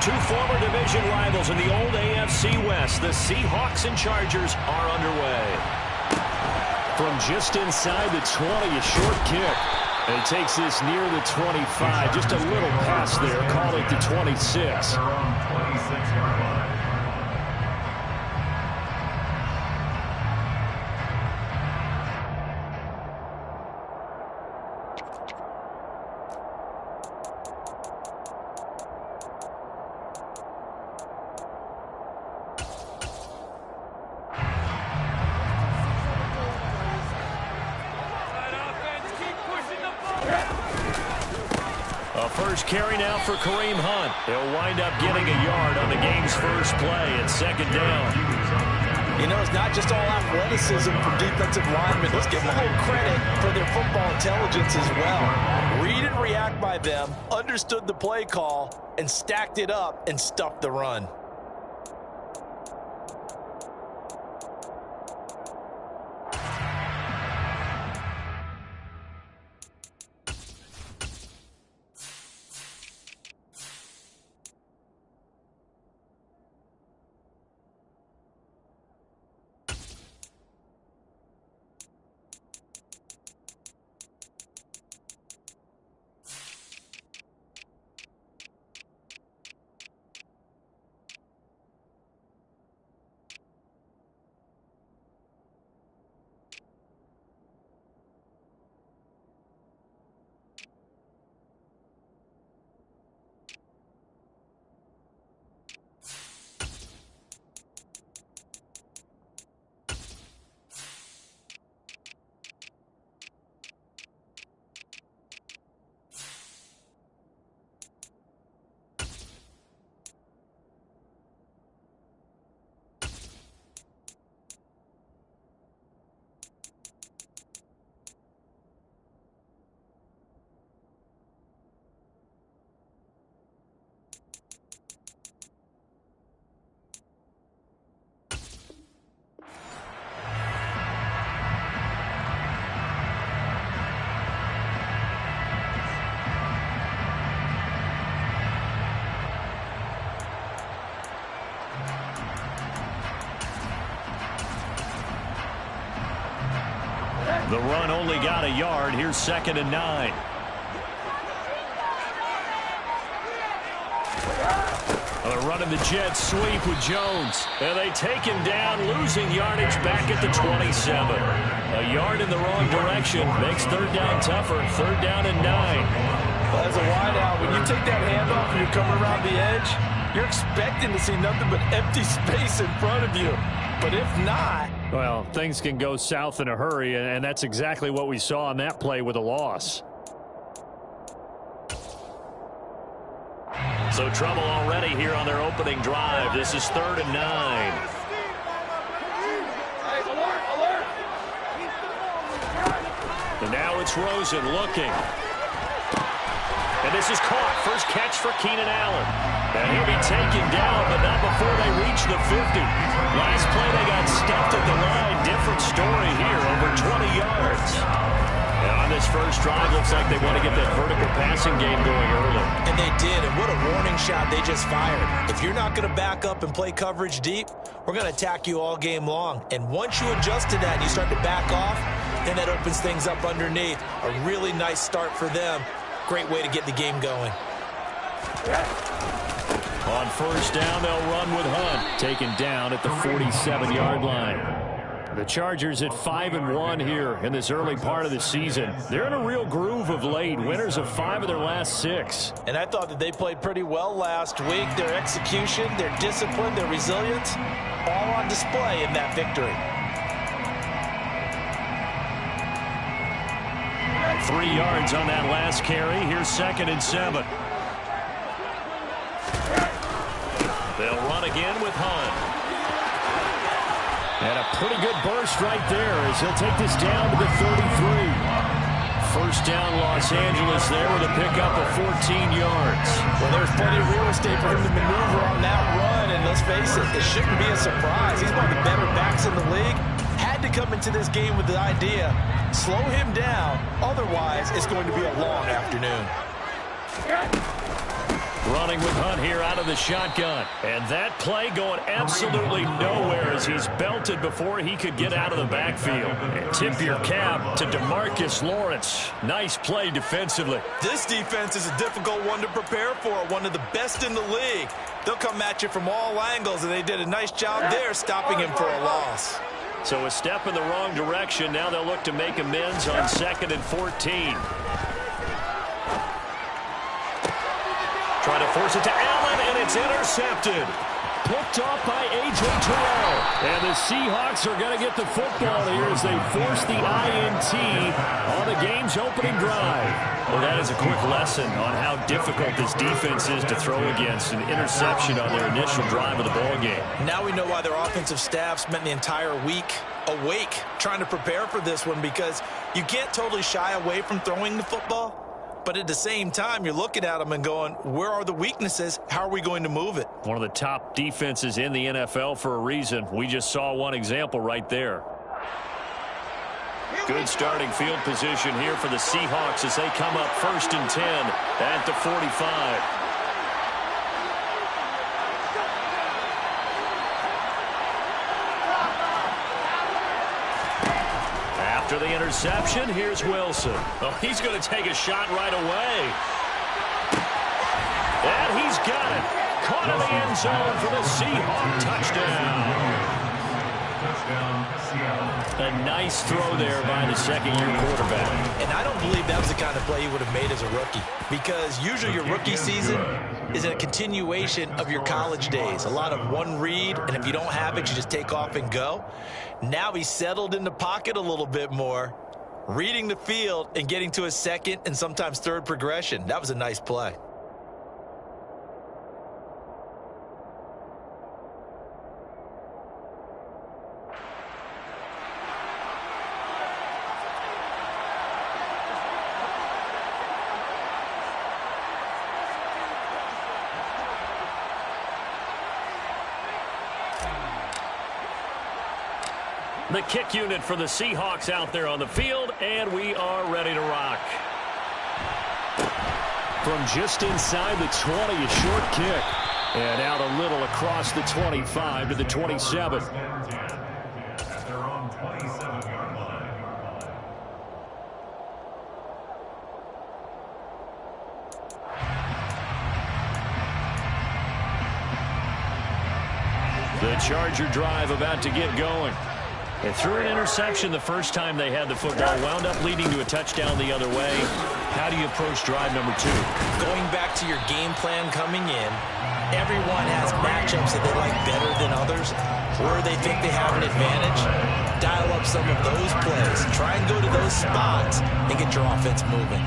Two former division rivals in the old AFC West, the Seahawks and Chargers, are underway. From just inside the 20, a short kick. And he takes this near the 25. Just a little pass there. Call it the 26. A first carry now for Kareem Hunt. He'll wind up getting a yard on the game's first play at second down. You know, it's not just all athleticism from defensive linemen. Let's give them a little credit for their football intelligence as well. Read and react by them, understood the play call, and stacked it up and stuffed the run. The run only got a yard. Here's 2nd and 9. They're running the jet sweep with Jones. And they take him down, losing yardage back at the 27. A yard in the wrong direction makes third down tougher. 3rd down and 9. Well, as a wideout, when you take that handoff and you're coming around the edge, you're expecting to see nothing but empty space in front of you. But if not... Well, things can go south in a hurry, and that's exactly what we saw on that play with a loss. So trouble already here on their opening drive. This is 3rd and 9. And now it's Rosen looking. And this is caught. First catch for Keenan Allen. And he'll be taken down, but not before they reach the 50. Last play, they got stuffed at the line. Different story here, over 20 yards. And on this first drive, looks like they want to get that vertical passing game going early. And they did, and what a warning shot they just fired. If you're not going to back up and play coverage deep, we're going to attack you all game long. And once you adjust to that and you start to back off, then that opens things up underneath. A really nice start for them. Great way to get the game going. On first down, they'll run with Hunt. Taken down at the 47-yard line. The Chargers at 5-1 here in this early part of the season. They're in a real groove of late. Winners of 5 of their last 6. And I thought that they played pretty well last week. Their execution, their discipline, their resilience, all on display in that victory. 3 yards on that last carry. Here's 2nd and 7. They'll run again with Hunt. And a pretty good burst right there as he'll take this down to the 33. First down, Los Angeles there with a pickup of 14 yards. Well, there's plenty of real estate for him to maneuver on that run, and let's face it, it shouldn't be a surprise. He's one of the better backs in the league. Had to come into this game with the idea, slow him down, otherwise it's going to be a long afternoon. Running with Hunt here out of the shotgun. And that play going absolutely nowhere as he's belted before he could get out of the backfield. And tip your cap to DeMarcus Lawrence. Nice play defensively. This defense is a difficult one to prepare for, one of the best in the league. They'll come at you from all angles, and they did a nice job there stopping him for a loss. So a step in the wrong direction. Now they'll look to make amends on 2nd and 14. Trying to force it to Allen, and it's intercepted. Picked off by A.J. Terrell. And the Seahawks are going to get the football here as they force the INT on the game's opening drive. Well, that is a quick lesson on how difficult this defense is to throw against. An interception on their initial drive of the ballgame. Now we know why their offensive staff spent the entire week awake trying to prepare for this one, because you can't totally shy away from throwing the football. But at the same time, you're looking at them and going, where are the weaknesses? How are we going to move it? One of the top defenses in the NFL for a reason. We just saw one example right there. Good starting field position here for the Seahawks as they come up 1st and 10 at the 45. After the interception, here's Wilson. Oh, he's going to take a shot right away. And he's got it. Caught in the end zone for the Seahawks touchdown. A nice throw there by the second-year quarterback. And I don't believe that was the kind of play he would have made as a rookie, because usually your rookie season is a continuation of your college days. A lot of one read, and if you don't have it, you just take off and go. Now he's settled in the pocket a little bit more, reading the field and getting to his second and sometimes third progression. That was a nice play. The kick unit for the Seahawks out there on the field, and we are ready to rock. From just inside the 20, a short kick. And out a little across the 25 to the 27. The Charger drive about to get going. They threw an interception the first time they had the football, wound up leading to a touchdown the other way. How do you approach drive number 2? Going back to your game plan coming in, everyone has matchups that they like better than others, where they think they have an advantage. Dial up some of those plays. Try and go to those spots and get your offense moving.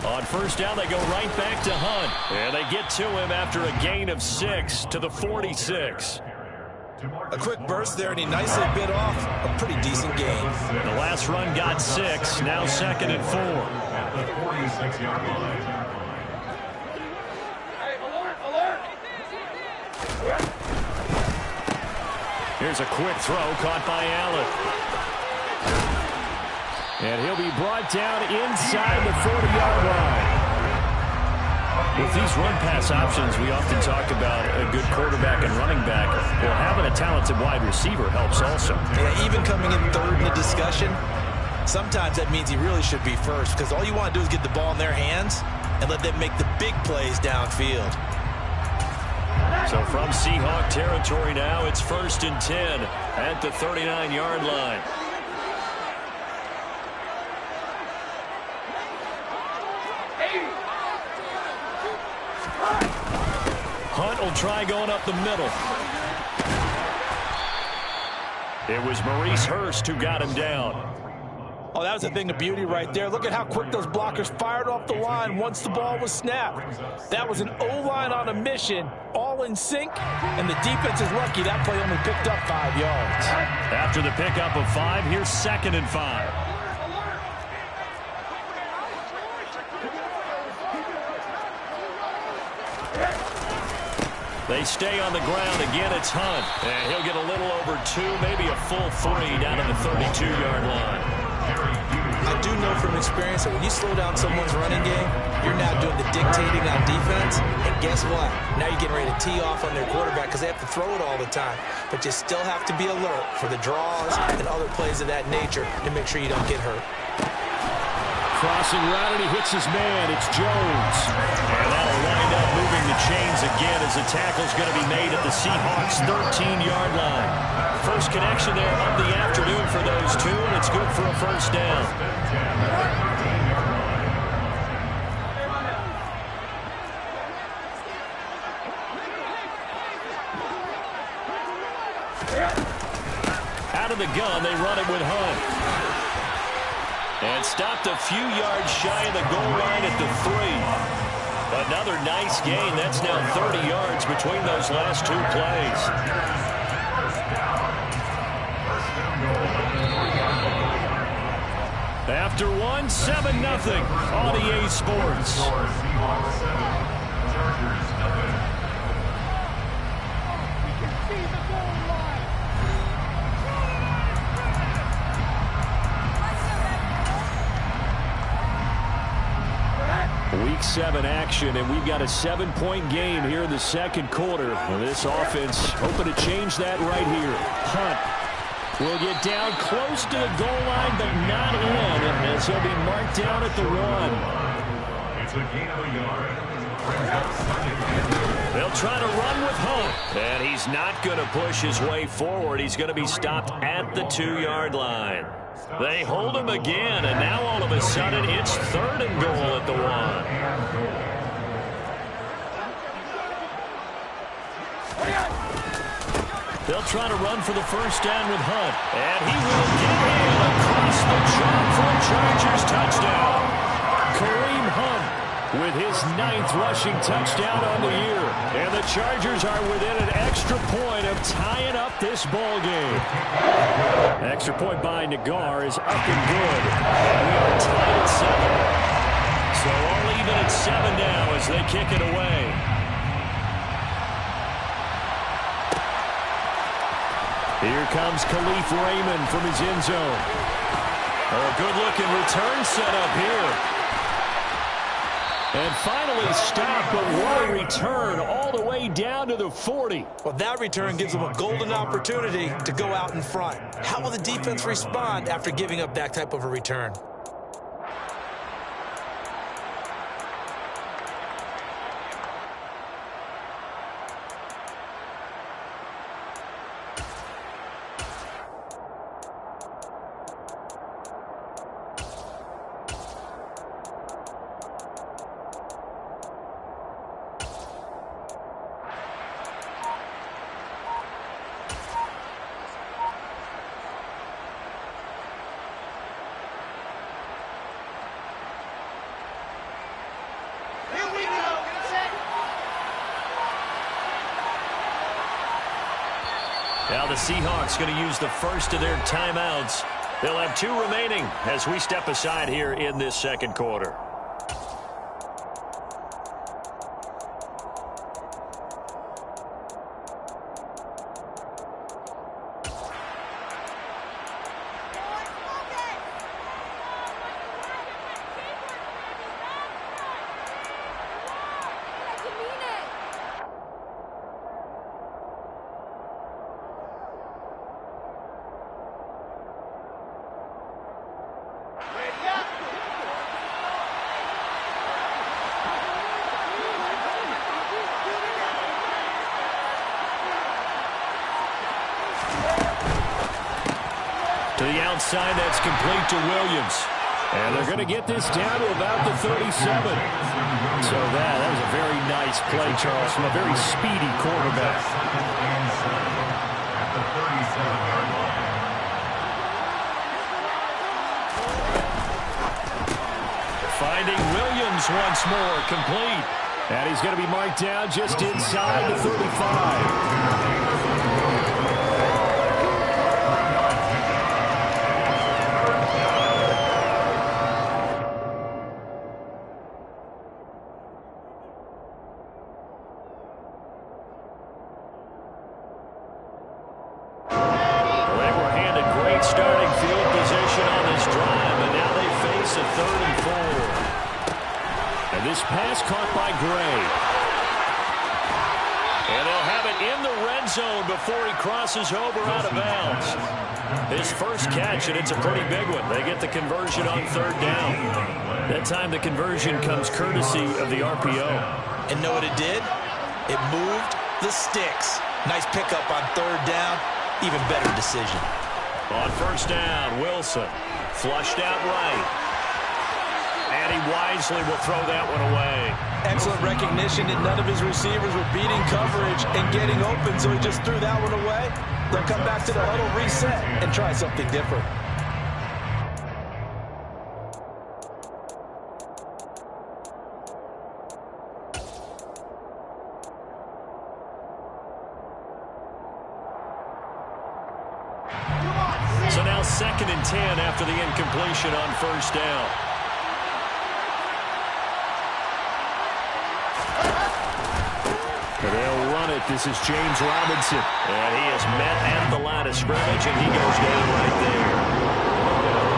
On first down, they go right back to Hunt. And they get to him after a gain of 6 to the 46. A quick burst there, and he nicely bit off a pretty decent gain. The last run got 6, now 2nd and 4. At the 46-yard line. Here's a quick throw caught by Allen. And he'll be brought down inside the 40-yard line. With these run-pass options, we often talk about a good quarterback and running back. Well, having a talented wide receiver helps also. Yeah, even coming in third in the discussion, sometimes that means he really should be first, because all you want to do is get the ball in their hands and let them make the big plays downfield. So from Seahawk territory now, it's 1st and 10 at the 39-yard line. Hunt will try going up the middle. It was Maurice Hurst who got him down. Oh, that was a thing of beauty right there. Look at how quick those blockers fired off the line once the ball was snapped. That was an O-line on a mission, all in sync, and the defense is lucky that play only picked up 5 yards. After the pickup of 5, here's 2nd and 5. They stay on the ground. Again, it's Hunt. And he'll get a little over 2, maybe a full 3 down to the 32-yard line. I do know from experience that when you slow down someone's running game, you're now doing the dictating on defense. And guess what? Now you're getting ready to tee off on their quarterback because they have to throw it all the time. But you still have to be alert for the draws and other plays of that nature to make sure you don't get hurt. Crossing route, and he hits his man. It's Jones. And that'll wind up moving the chains again as the tackle's going to be made at the Seahawks' 13-yard line. First connection there of the afternoon for those two, and it's good for a first down. Out of the gun, they run it with Hunt. And stopped a few yards shy of the goal line at the 3. Another nice gain. That's now 30 yards between those last 2 plays. After 1, 7-0 on EA Sports. Week 7 action, and we've got a 7-point game here in the second quarter. And this offense hoping to change that right here. Hunt will get down close to the goal line, but not in, as he'll be marked down at the 1. It's a gain of a yard. They'll try to run with Hunt, and he's not going to push his way forward. He's going to be stopped at the 2-yard line. They hold him again, and now all of a sudden it's 3rd and goal at the 1. They'll try to run for the first down with Hunt, and he will get in across the chalk for a Chargers touchdown. Kareem Hunt with his 9th rushing touchdown on the year. And the Chargers are within an extra point of tying up this ball game. Extra point by Nagar is up and good. And we are tied at 7. So all even at 7 now as they kick it away. Here comes Khalif Raymond from his end zone. Oh, a good-looking return set up here. And finally stopped, but what a return all the way down to the 40. Well, that return gives them a golden opportunity to go out in front. How will the defense respond after giving up that type of a return? Now the Seahawks going to use the first of their timeouts. They'll have 2 remaining as we step aside here in this second quarter. To the outside, that's complete to Williams. And they're going to get this down to about the 37. So that was a very nice play, Charles, from a very speedy quarterback. At the 37-yard line. Finding Williams once more, complete. And he's going to be marked down just inside the 35. This pass caught by Gray. And they'll have it in the red zone before he crosses over out of bounds. His first catch, and it's a pretty big one. They get the conversion on third down. That time the conversion comes courtesy of the RPO. And know what it did? It moved the sticks. Nice pickup on third down. Even better decision. On first down, Wilson flushed out right. And he wisely will throw that one away. Excellent recognition that none of his receivers were beating coverage and getting open, so he just threw that one away. They'll come back to the huddle, reset, and try something different. So now 2nd and 10 after the incompletion on first down. They'll run it. This is James Robinson. And he is met at the line of scrimmage, and he goes down right there.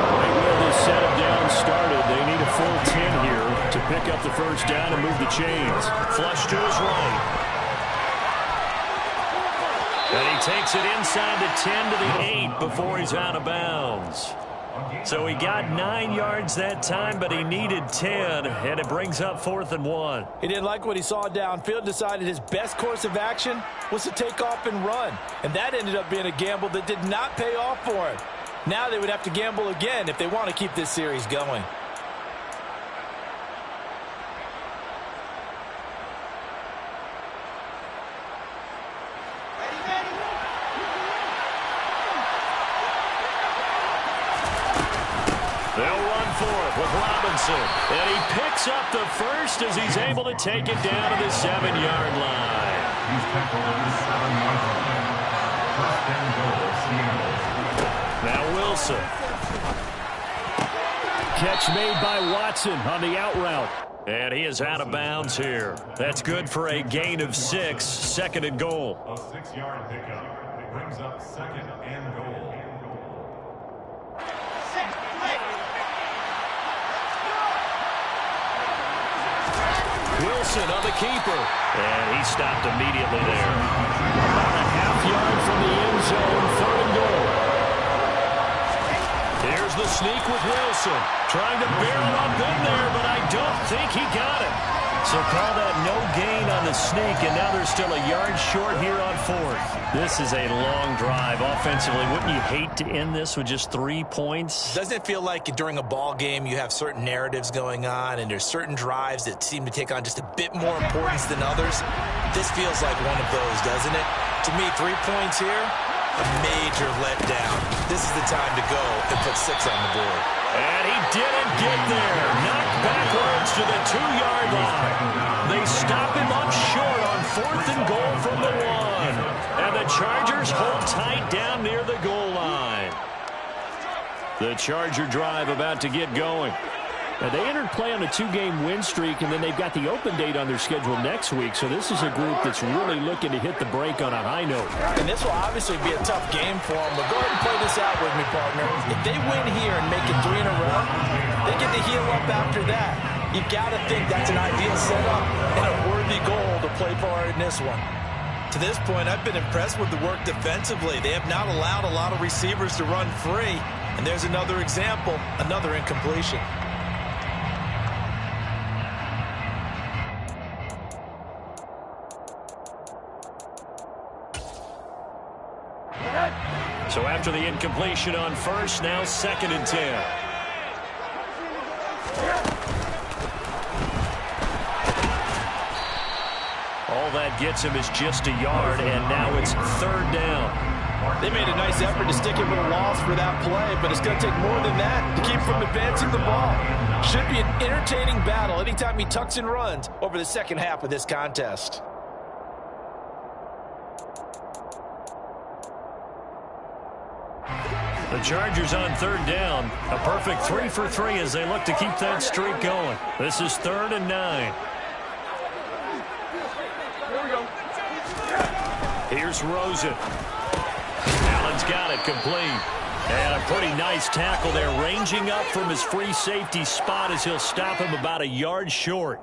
Right where this set of down started, they need a full 10 here to pick up the first down and move the chains. Flush to his right. And he takes it inside the 10 to the 8 before he's out of bounds. So he got 9 yards that time, but he needed 10, and it brings up 4th and 1. He didn't like what he saw downfield, decided his best course of action was to take off and run. And that ended up being a gamble that did not pay off for him. Now they would have to gamble again if they want to keep this series going. They'll run for it with Robinson. And he picks up the first as he's able to take it down to the 7-yard line. He's tackled at the 7-yard line. First and goal, Seahawks. Now Wilson. Catch made by Watson on the out route. And he is out of bounds here. That's good for a gain of 6, 2nd and goal. A 6-yard pickup brings up 2nd and goal. Wilson on the keeper. And he stopped immediately there. About a half-yard from the end zone, 3rd and goal. Here's the sneak with Wilson. Trying to barrel up in there, but I don't think he got it. So call that no gain on the sneak, and now they're still a yard short here on 4th. This is a long drive offensively. Wouldn't you hate to end this with just 3 points? Doesn't it feel like during a ball game you have certain narratives going on and there's certain drives that seem to take on just a bit more importance than others? This feels like one of those, doesn't it? To me, 3 points here, a major letdown. This is the time to go and put 6 on the board. And he didn't get there. Knocked backwards to the 2-yard line. They stop him up short on 4th and goal from the 1. And the Chargers hold tight down near the goal line. The Charger drive about to get going. Now, they entered play on a 2-game win streak, and then they've got the open date on their schedule next week. So this is a group that's really looking to hit the break on a high note. And this will obviously be a tough game for them, but go ahead and play this out with me, partner. If they win here and make it 3 in a row, they get to heal up after that. You've got to think that's an ideal setup and a worthy goal to play for in this one. To this point, I've been impressed with the work defensively. They have not allowed a lot of receivers to run free. And there's another example, another incompletion. So after the incompletion on first, now 2nd and 10. All that gets him is just a yard, and now it's 3rd down. They made a nice effort to stick him with a loss for that play, but it's going to take more than that to keep from advancing the ball. Should be an entertaining battle anytime he tucks and runs over the second half of this contest. The Chargers on 3rd down. A perfect 3 for 3 as they look to keep that streak going. This is 3rd and 9. Here's Rosen. Allen's got it complete. And a pretty nice tackle there, ranging up from his free safety spot as he'll stop him about a yard short.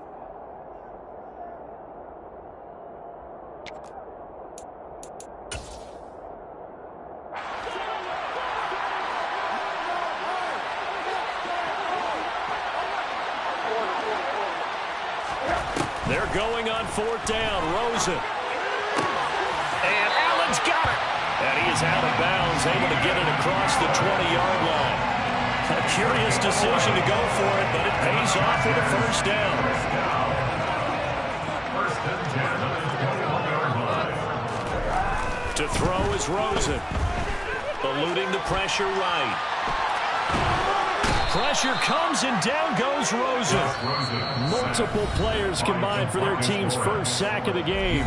are going on 4th down. Rosen. And Allen's got it. And he is out of bounds, able to get it across the 20-yard line. A curious decision to go for it, but it pays off with a first down. First and 10 on the 21-yard line. To throw is Rosen. Eluding the pressure right. Pressure comes and down goes Rosen. Multiple players combined for their team's first sack of the game.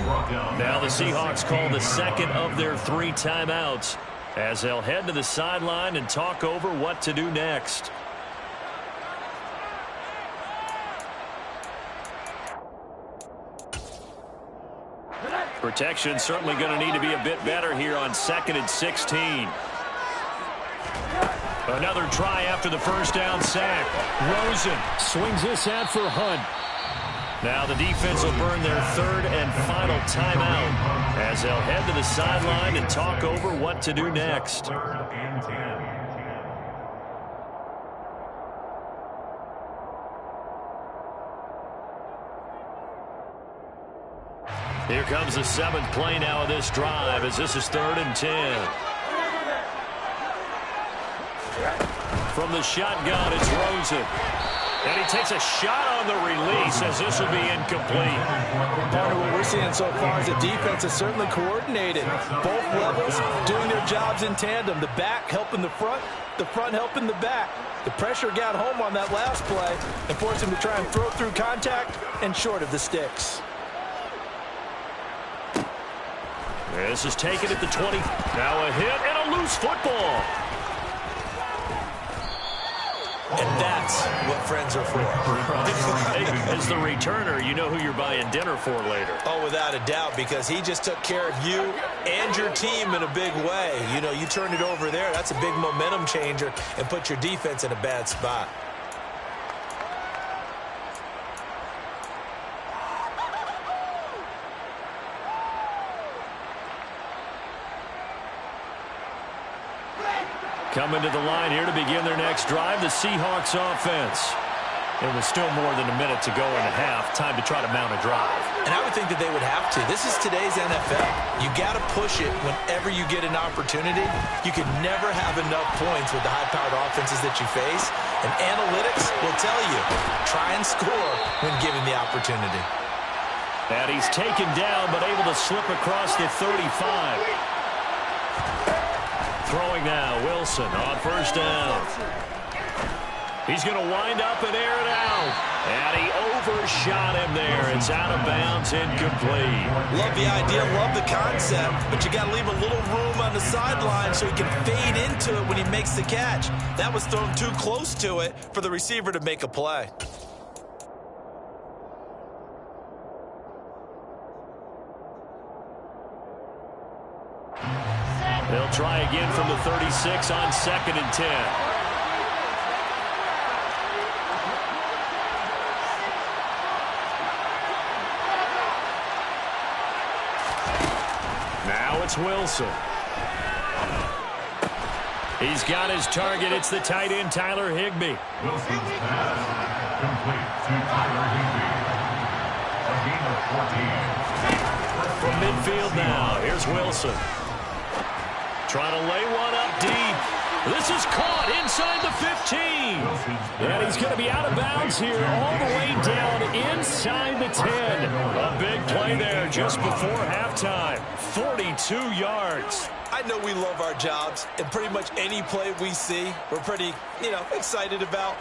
Now the Seahawks call the second of their 3 timeouts as they'll head to the sideline and talk over what to do next. Protection certainly going to need to be a bit better here on 2nd and 16. Another try after the first down sack. Rosen swings this out for Hunt. Now the defense will burn their 3rd and final timeout as they'll head to the sideline and talk over what to do next. 3rd and 10. Here comes the 7th play now of this drive as this is 3rd and 10. From the shotgun, it's Rosen. And he takes a shot on the release as this will be incomplete. Part of what we're seeing so far is the defense is certainly coordinated. Both levels doing their jobs in tandem. The back helping the front helping the back. The pressure got home on that last play and forced him to try and throw through contact and short of the sticks. This is taken at the 20. Now a hit and a loose football. And that's what friends are for. Hey, as the returner, you know who you're buying dinner for later. Oh, without a doubt, because he just took care of you and your team in a big way. You know, you turned it over there. That's a big momentum changer and put your defense in a bad spot. Coming to the line here to begin their next drive, the Seahawks offense. It was still more than a minute to go in the half. Time to try to mount a drive. And I would think that they would have to. This is today's NFL. You got to push it whenever you get an opportunity. You can never have enough points with the high-powered offenses that you face. And analytics will tell you, try and score when given the opportunity. And he's taken down, but able to slip across the 35. Throwing now, Wilson on first down. He's going to wind up and air it out. And he overshot him there. It's out of bounds, incomplete. Love the idea, love the concept, but you got to leave a little room on the sideline so he can fade into it when he makes the catch. That was thrown too close to it for the receiver to make a play. They'll try again from the 36 on 2nd and 10. Now it's Wilson. He's got his target. It's the tight end, Tyler Higbee. Wilson's pass complete to Tyler Higbee. A gain of 14. From midfield now, here's Wilson. Trying to lay one up deep. This is caught inside the 15. And he's going to be out of bounds here all the way down inside the 10. A big play there just before halftime. 42 yards. I know we love our jobs, and pretty much any play we see, we're pretty, excited about.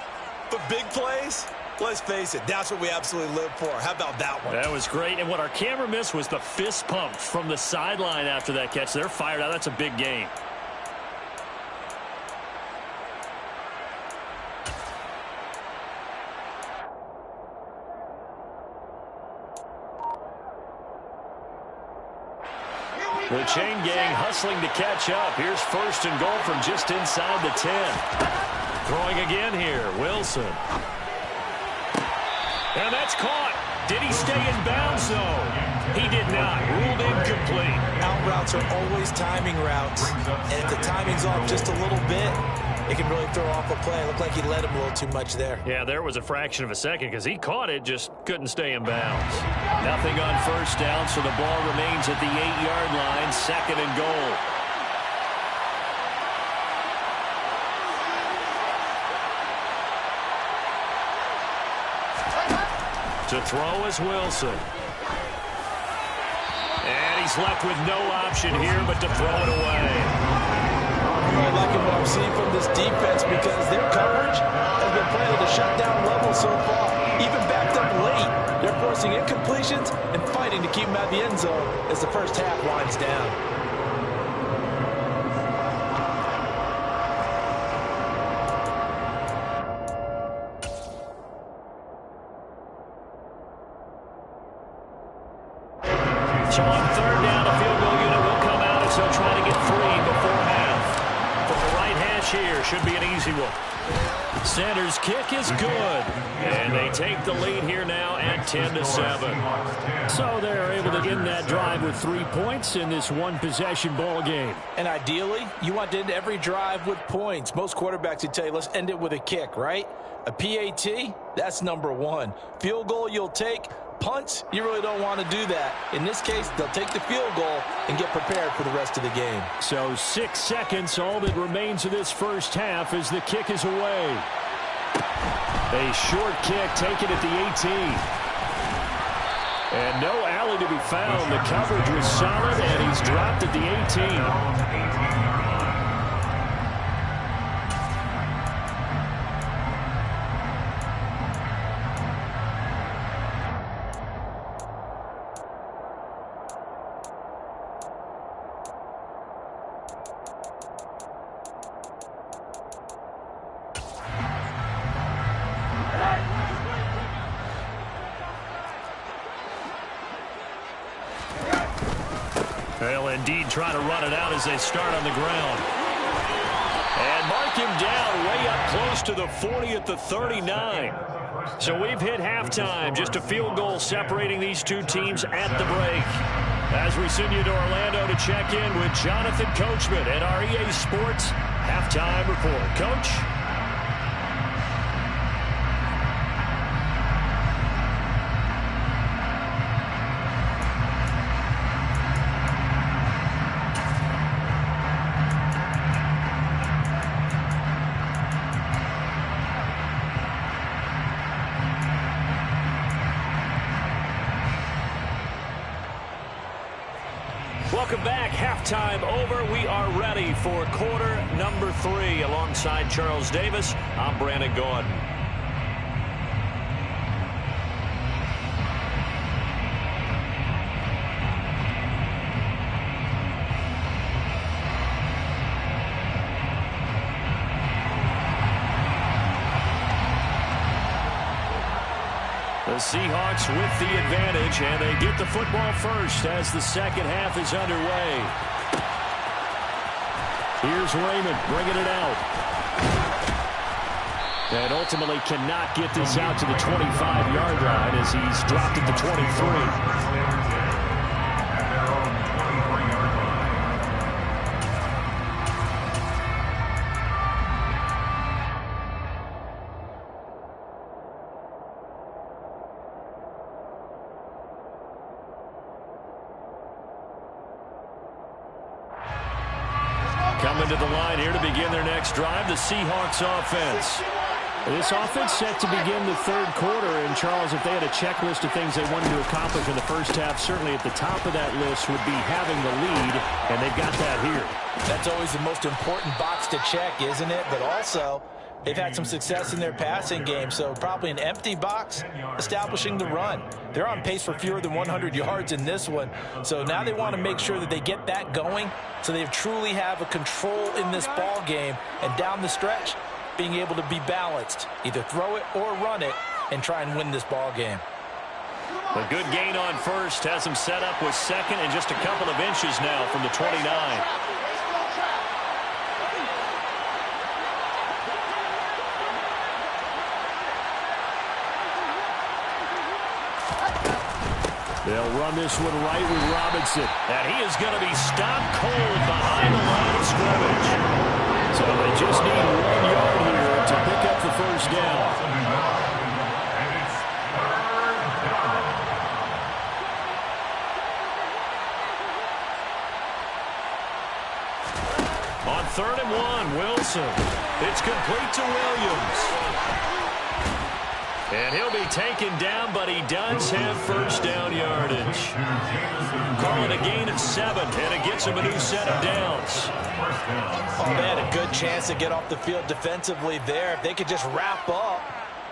But big plays, let's face it, that's what we absolutely live for. How about that one? That was great. And what our camera missed was the fist pump from the sideline after that catch. They're fired out. That's a big game. The chain gang hustling to catch up. Here's 1st and goal from just inside the 10. Throwing again here, Wilson. And that's caught. Did he stay in bounds, though? He did not. Ruled incomplete. Out routes are always timing routes. And if the timing's off just a little bit, it can really throw off a play. It looked like he let him a little too much there. Yeah, there was a fraction of a second because he caught it, just couldn't stay in bounds. Nothing on first down, so the ball remains at the 8-yard line, 2nd and goal. To throw is Wilson. And he's left with no option here but to throw it away. I'm liking what I'm seeing from this defense because their coverage has been playing at a shutdown level so far. Even backed up late, they're forcing incompletions and fighting to keep them out of the end zone as the first half winds down. So on 3rd down, a field goal unit will come out as they'll try to get 3 before half. From the right hash here, should be an easy one. Center's kick is good. And they take the lead here now at 10-7. So they're able to end that drive with 3 points in this one-possession ball game. And ideally, you want to end every drive with points. Most quarterbacks would tell you, let's end it with a kick, right? A PAT, that's number 1. Field goal you'll take. Punts, you really don't want to do that. In this case, they'll take the field goal and get prepared for the rest of the game. So 6 seconds, all that remains of this first half as the kick is away. A short kick taken at the 18. And no alley to be found. The coverage was solid, and he's dropped at the 18. They'll indeed try to run it out as they start on the ground. And mark him down way up close to the 40 at the 39. So we've hit halftime. Just a field goal separating these two teams at the break. As we send you to Orlando to check in with Jonathan Coachman at our EA Sports Halftime Report. Coach? Welcome back. Halftime over. We are ready for quarter number 3. Alongside Charles Davis, I'm Brandon Gordon. The Seahawks with the advantage, and they get the football first as the second half is underway. Here's Raymond bringing it out. And ultimately cannot get this out to the 25-yard line as he's dropped at the 23. Coming to the line here to begin their next drive, the Seahawks offense. This offense set to begin the third quarter. And, Charles, if they had a checklist of things they wanted to accomplish in the first half, certainly at the top of that list would be having the lead, and they've got that here. That's always the most important box to check, isn't it? But also, they've had some success in their passing game, so probably an empty box establishing the run. They're on pace for fewer than 100 yards in this one, so now they want to make sure that they get that going so they truly have a control in this ball game, and down the stretch, being able to be balanced, either throw it or run it, and try and win this ball game. A good gain on first has them set up with second and just a couple of inches now from the 29. They'll run this one right with Robinson. And he is going to be stopped cold behind the line of scrimmage. So they just need 1 yard here to pick up the first down. On 3rd and 1, Wilson. It's complete to Williams. And he'll be taken down, but he does have first down yardage. Calling a gain of 7, and it gets him a new set of downs. Oh, man, a good chance to get off the field defensively there. If they could just wrap up,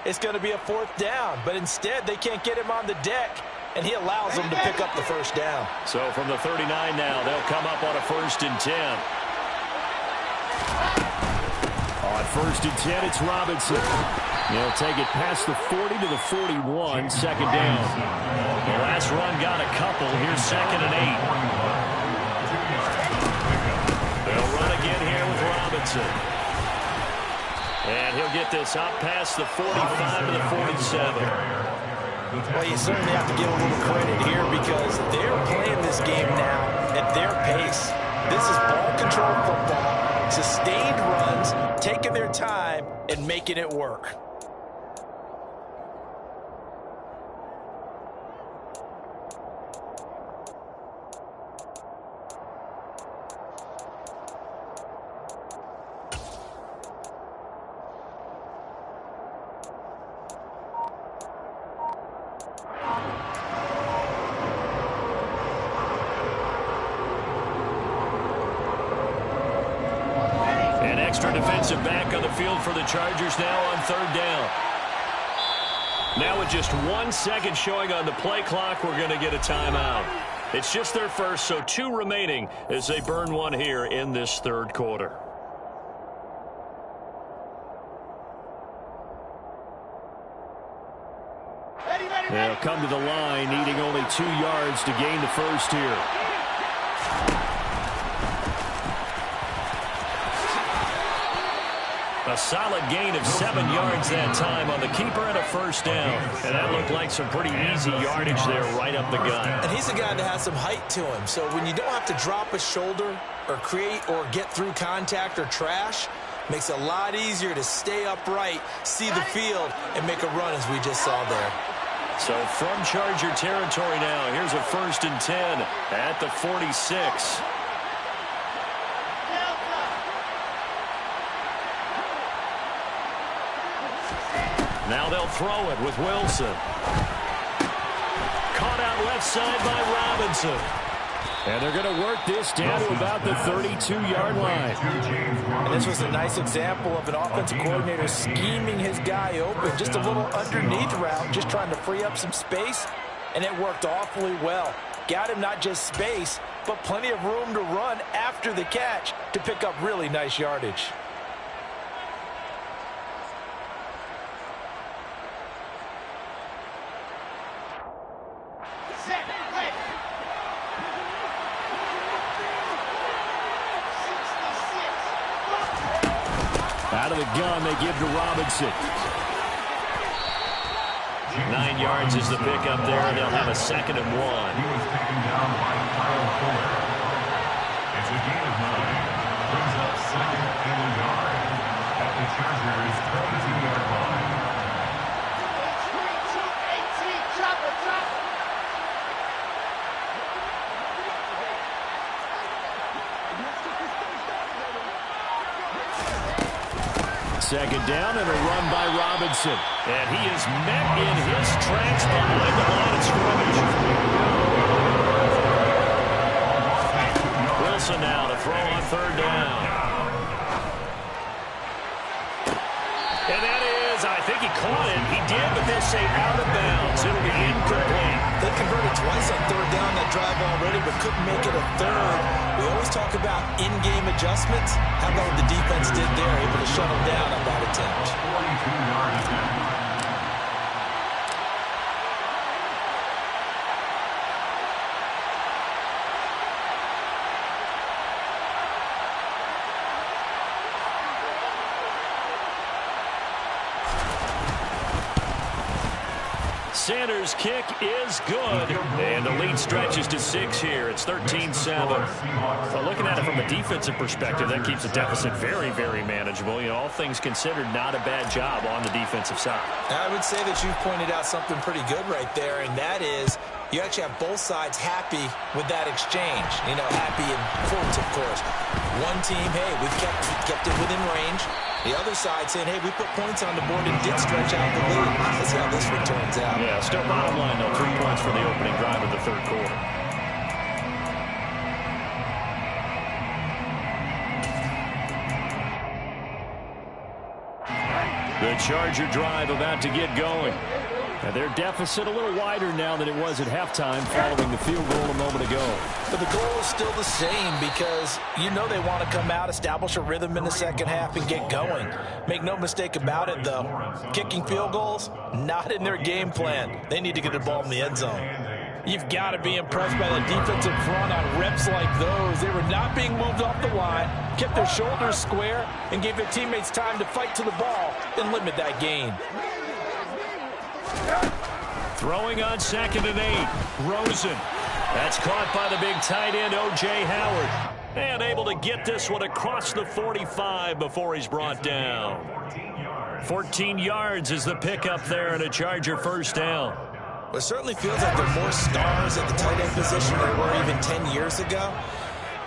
it's going to be a 4th down. But instead, they can't get him on the deck, and he allows them to pick up the first down. So from the 39 now, they'll come up on a 1st and 10. On 1st and 10, it's Robinson. They'll take it past the 40 to the 41, 2nd down. The last run got a couple. Here's 2nd and 8. They'll run again here with Robinson. And he'll get this up past the 45 to the 47. Well, you certainly have to give a little credit here because they're playing this game now at their pace. This is ball control football, sustained runs, taking their time and making it work. Extra defensive back on the field for the Chargers now on 3rd down. Now with just 1 second showing on the play clock, we're going to get a timeout. It's just their first, so 2 remaining as they burn one here in this 3rd quarter. They'll come to the line, needing only 2 yards to gain the first here. A solid gain of 7 yards that time on the keeper and a first down. And that looked like some pretty easy yardage there right up the gut. And he's a guy that has some height to him. So when you don't have to drop a shoulder or create or get through contact or trash, makes it a lot easier to stay upright, see the field, and make a run as we just saw there. So from Charger territory now, here's a 1st and 10 at the 46. Now they'll throw it with Wilson. Caught out left side by Robinson. And they're going to work this down to about the 32-yard line. And this was a nice example of an offensive coordinator scheming his guy open. Just a little underneath route, just trying to free up some space. And it worked awfully well. Got him not just space, but plenty of room to run after the catch to pick up really nice yardage. Out of the gun, they give to Robinson. 9 yards is the pickup there, and they'll have a 2nd and 1. He was taken down by Kyle Fuller. It's a gain of 9. Brings up 2nd and a yard at the Chargers' 32-yard line. Second down and a run by Robinson. And he is met in his tracks behind the line of scrimmage. Wilson now to throw on 3rd down. And that is, I think he caught it. He did, but they say out of bounds. It'll be incomplete. They converted twice on 3rd down that drive already, but couldn't make it a 3rd. We always talk about in-game adjustments. How about what the defense did there, able to shut them down on that attempt. 42-yard attempt. Sanders' kick is good. And the lead stretches to 6 here. It's 13-7. But looking at it from a defensive perspective, that keeps the deficit very, very manageable. You know, all things considered, not a bad job on the defensive side. I would say that you've pointed out something pretty good right there, and that is you actually have both sides happy with that exchange. You know, happy in quotes, of course. One team, hey, we've kept it within range. The other side saying, hey, we put points on the board and did stretch out the lead. Let's see how this one turns out. Yeah, still bottom line, though. 3 points for the opening drive of the third quarter. The Charger drive about to get going. Now their deficit a little wider now than it was at halftime following the field goal a moment ago. But the goal is still the same because you know they want to come out, establish a rhythm in the second half, and get going. Make no mistake about it, though. Kicking field goals, not in their game plan. They need to get the ball in the end zone. You've got to be impressed by the defensive front on reps like those. They were not being moved off the line, kept their shoulders square, and gave their teammates time to fight to the ball and limit that gain. Throwing on 2nd and 8. Rosen. That's caught by the big tight end, O.J. Howard. And able to get this one across the 45 before he's brought down. 14 yards is the pickup there and a Charger first down. Well, it certainly feels like there are more stars at the tight end position than there were even 10 years ago.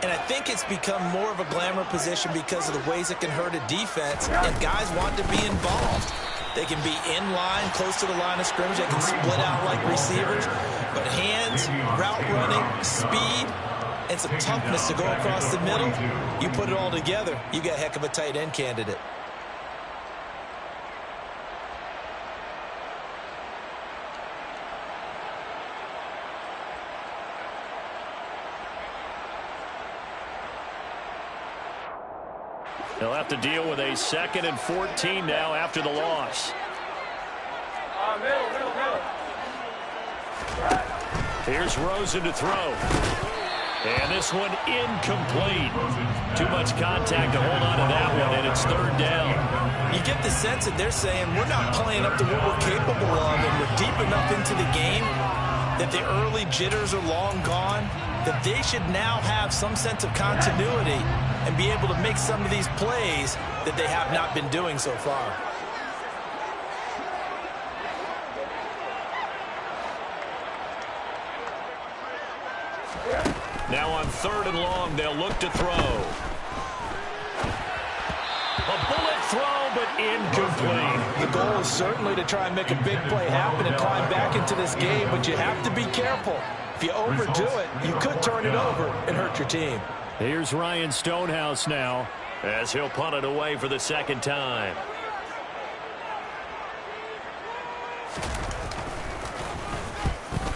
And I think it's become more of a glamour position because of the ways it can hurt a defense, and guys want to be involved. They can be in line, close to the line of scrimmage. They can split out like receivers. But hands, route running, speed, and some toughness to go across the middle, you put it all together, you got a heck of a tight end candidate. They'll have to deal with a 2nd and 14 now after the loss. Here's Rosen to throw. And this one incomplete. Too much contact to hold on to that one, and it's 3rd down. You get the sense that they're saying we're not playing up to what we're capable of, and we're deep enough into the game that the early jitters are long gone, that they should now have some sense of continuity and be able to make some of these plays that they have not been doing so far. Now on 3rd and long, they'll look to throw. A bullet throw, but incomplete. The goal is certainly to try and make a big play happen and climb back into this game, but you have to be careful. If you overdo it, you could turn it over and hurt your team. Here's Ryan Stonehouse now as he'll punt it away for the 2nd time.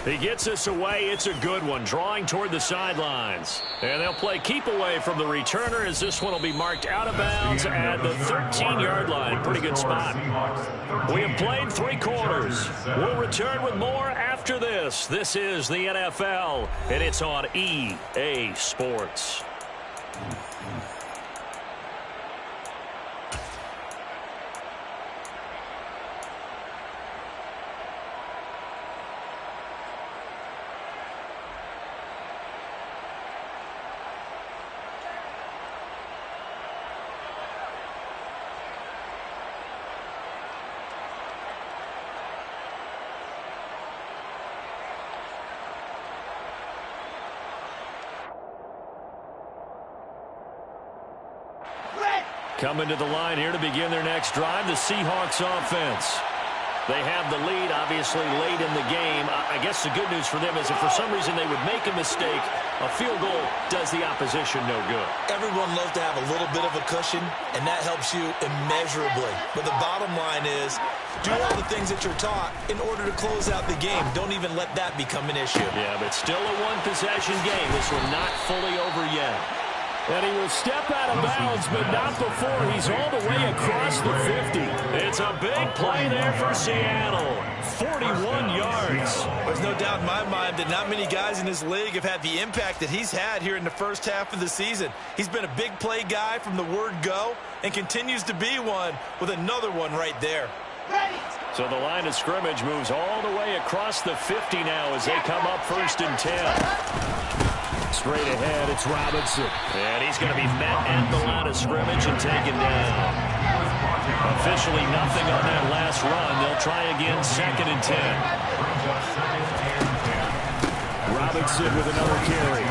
He gets us away. It's a good one, drawing toward the sidelines. And they'll play keep away from the returner as this one will be marked out of bounds at the 13-yard line. Pretty good spot. We have played 3 quarters. We'll return with more after this. This is the NFL, and it's on EA Sports. Coming to the line here to begin their next drive, the Seahawks offense. They have the lead, obviously, late in the game. I guess the good news for them is if for some reason they would make a mistake, a field goal does the opposition no good. Everyone loves to have a little bit of a cushion, and that helps you immeasurably. But the bottom line is, do all the things that you're taught in order to close out the game. Don't even let that become an issue. Yeah, but still a one-possession game. This one not fully over yet. And he will step out of bounds, but not before he's all the way across the 50. It's a big play there for Seattle. 41 yards. There's no doubt in my mind that not many guys in this league have had the impact that he's had here in the first half of the season. He's been a big play guy from the word go and continues to be one with another one right there. So the line of scrimmage moves all the way across the 50 now as they come up 1st and 10. Straight ahead, it's Robinson. And he's going to be met at the line of scrimmage and taken down. Officially nothing on that last run. They'll try again, 2nd and 10. Robinson with another carry.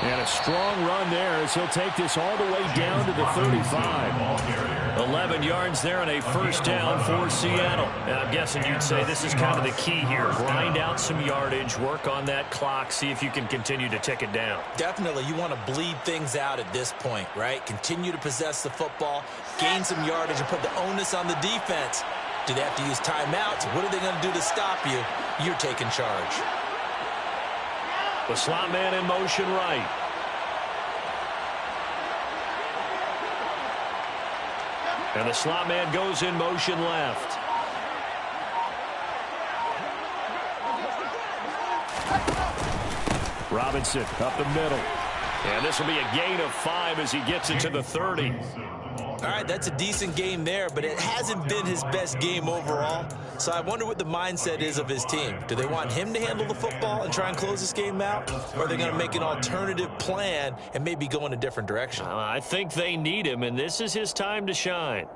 And a strong run there as he'll take this all the way down to the 35. 11 yards there and a first down for Seattle. And I'm guessing you'd say this is kind of the key here. Grind out some yardage, work on that clock, see if you can continue to tick it down. Definitely, you want to bleed things out at this point, right? Continue to possess the football, gain some yardage, and put the onus on the defense. Do they have to use timeouts? What are they going to do to stop you? You're taking charge. The slot man in motion right. And the slot man goes in motion left. Robinson up the middle. And this will be a gain of 5 as he gets it to the 30. All right, that's a decent game there, but it hasn't been his best game overall. So I wonder what the mindset is of his team. Do they want him to handle the football and try and close this game out? Or are they going to make an alternative plan and maybe go in a different direction? I think they need him, and this is his time to shine.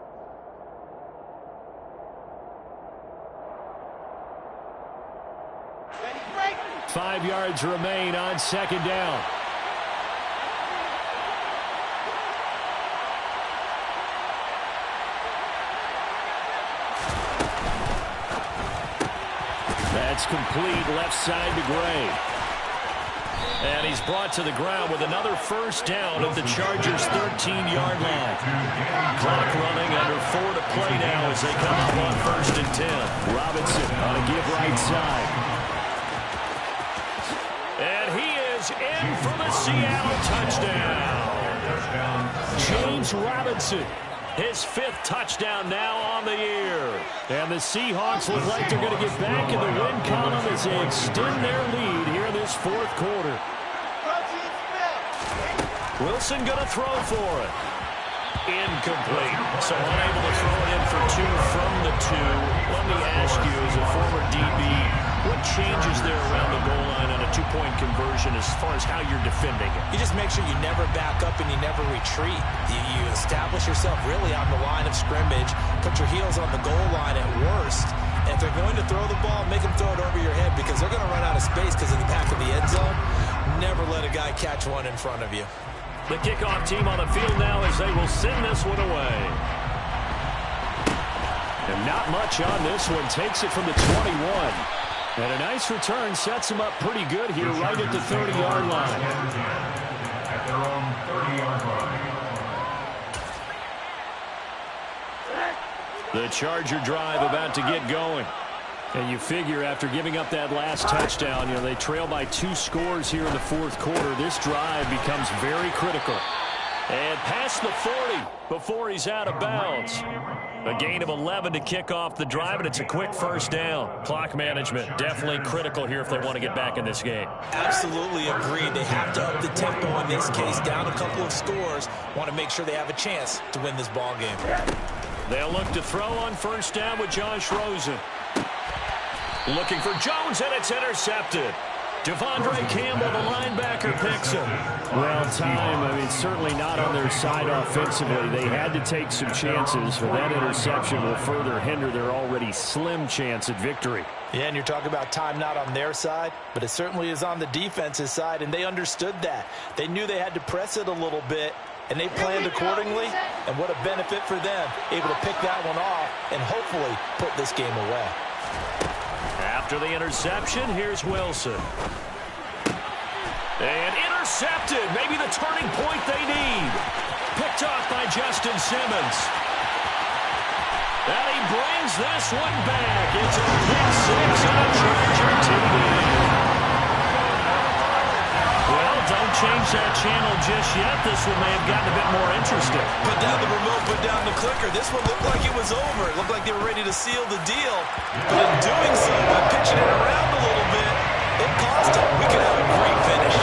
Break. 5 yards remain on second down. That's complete left side to Gray. And he's brought to the ground with another first down at the Chargers' 13-yard line. Clock running, under 4 to play now as they come up on 1st and 10. Robinson on a give right side. And he is in for the Seattle touchdown. James Robinson, his 5th touchdown now on the year. And the Seahawks look like they're going to get back in the win column as they extend their lead here in this 4th quarter. Wilson going to throw for it. Incomplete. So unable to throw it in for 2 from the 2. Let me ask you, as a former DB, what changes there around the goal line on a 2-point conversion as far as how you're defending it? You just make sure you never back up and you never retreat. You establish yourself really on the line of scrimmage, put your heels on the goal line at worst. And if they're going to throw the ball, make them throw it over your head because they're going to run out of space because of the back of the end zone. Never let a guy catch one in front of you. The kickoff team on the field now as they will send this one away. And not much on this one. Takes it from the 21. And a nice return sets him up pretty good here right at the 30-yard line. At their own 30-yard line. The Charger drive about to get going. And you figure after giving up that last touchdown, they trail by 2 scores here in the 4th quarter. This drive becomes very critical. And past the 40 before he's out of bounds. A gain of 11 to kick off the drive, and it's a quick first down. Clock management definitely critical here if they want to get back in this game. Absolutely agreed. They have to up the tempo in this case. Down a couple of scores. Want to make sure they have a chance to win this ball game. They'll look to throw on first down with Josh Rosen. Looking for Jones, and it's intercepted. Devondre Campbell, the linebacker, picks him. Well, time, certainly not on their side offensively. They had to take some chances, but that interception will further hinder their already slim chance at victory. Yeah, and you're talking about time not on their side, but it certainly is on the defense's side, and they understood that. They knew they had to press it a little bit, and they planned accordingly, and what a benefit for them, able to pick that one off and hopefully put this game away. After the interception, here's Wilson. And intercepted. Maybe the turning point they need. Picked off by Justin Simmons. And he brings this one back. It's a pick 6 on a Charger TD. Well, don't change that channel just yet. This one may have gotten a bit more interesting. Put down the remote, put down the clicker. This one looked like it was over. It looked like they were ready to seal the deal. But in doing so, by pitching it around a little bit, it cost them. We could have a great finish.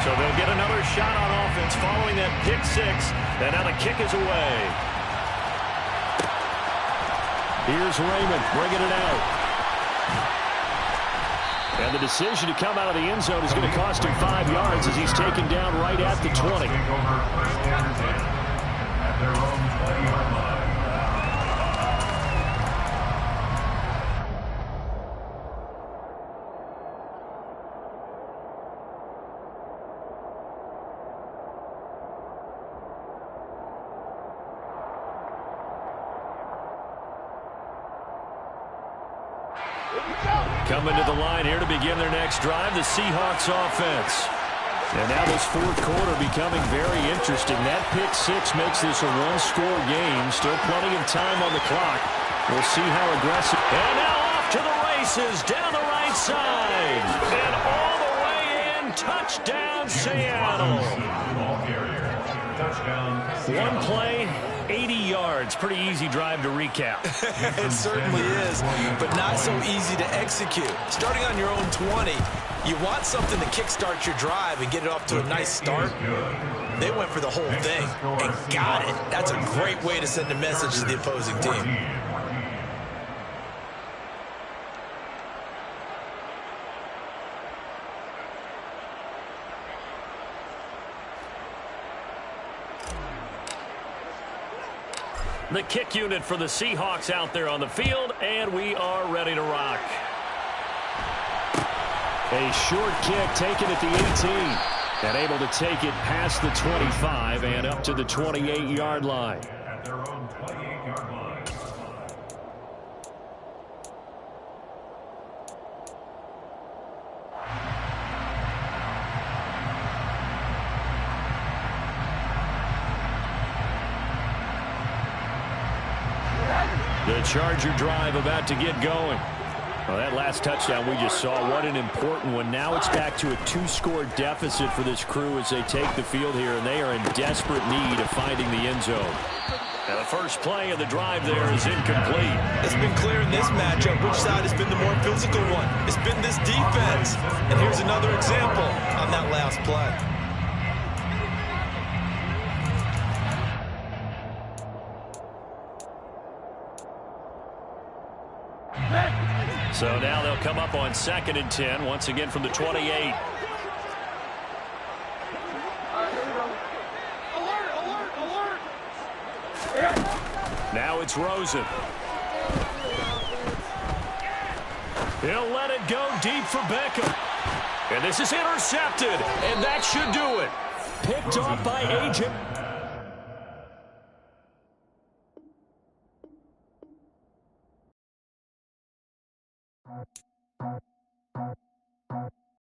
So they'll get another shot on offense following that pick 6. And now the kick is away. Here's Raymond bringing it out. And the decision to come out of the end zone is going to cost him 5 yards as he's taken down right at the 20. At their own 20-yard line. Coming to the line here to begin their next drive, the Seahawks offense. And now this fourth quarter becoming very interesting. That pick six makes this a one-score game. Still plenty of time on the clock. We'll see how aggressive. And now off to the races down the right side. And all the way in. Touchdown, Seattle. One play, 80 yards. Pretty easy drive to recap. It certainly is, but not so easy to execute. Starting on your own 20, you want something to kickstart your drive and get it off to a nice start. They went for the whole thing and got it. That's a great way to send a message to the opposing team. The kick unit for the Seahawks out there on the field, and we are ready to rock. A short kick taken at the 18. And able to take it past the 25 and up to the 28-yard line. At their own 28-yard line. The Charger drive about to get going. Well, that last touchdown we just saw, what an important one. Now it's back to a two-score deficit for this crew as they take the field here, and they are in desperate need of finding the end zone. Now the first play of the drive there is incomplete. It's been clear in this matchup which side has been the more physical one. It's been this defense. And here's another example on that last play. So now they'll come up on 2nd and 10, once again from the 28. Now it's Rosen. He'll let it go deep for Beckham. And this is intercepted, and that should do it. Picked off by Agent.